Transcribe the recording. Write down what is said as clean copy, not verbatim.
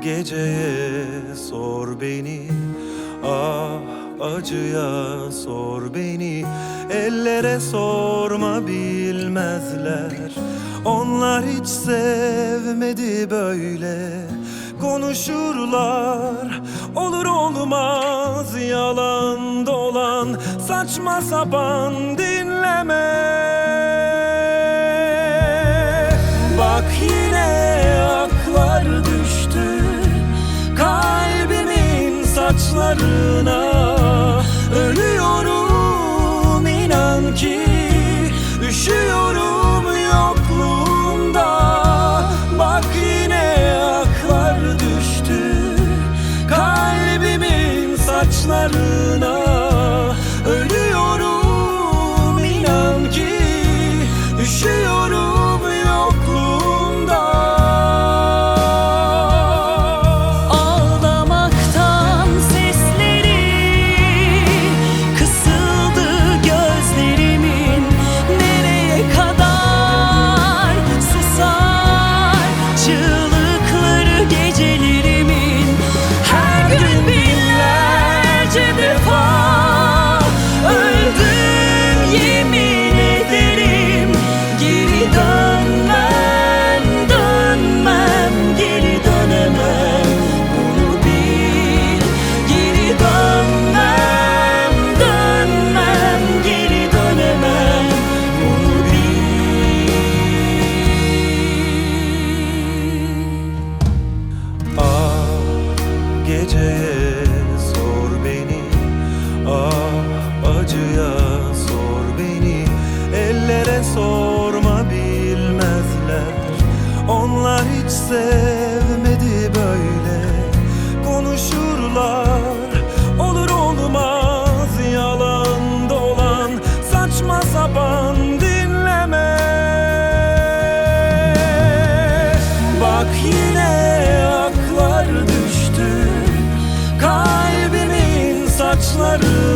Geceye sor beni, ah acıya sor beni. Ellere sorma, bilmezler. Onlar hiç sevmedi böyle. Konuşurlar, olur olmaz, yalan dolan, saçma sapan dinleme. Bak yine aklar düştü kalbimin saçlarına. Ölüyorum inan ki, üşüyorum yokluğunda. Bak yine aklar düştü kalbimin saçlarına. Ölüyorum inan ki, üşüyorum yokluğunda. Ağlamaktan sesleri kısıldı gözlerimin. Nereye kadar susar çığlıkları gecelerimin? Her gün binlerce defa öldüm, yemin ederim. Geri dönmem, dönmem, geri dönemem, bunu bil. Geri dönmem, dönmem, geri dönemem, bunu bil. Ah geceye sor beni, ah acıya sor beni. Ellere sorma, bilmezler. Onlar hiç sevmedi böyle. Konuşurlar, olur olmaz, yalan dolan, saçma sapan dinleme. Bak yine aklar düştü kalbimin saçları.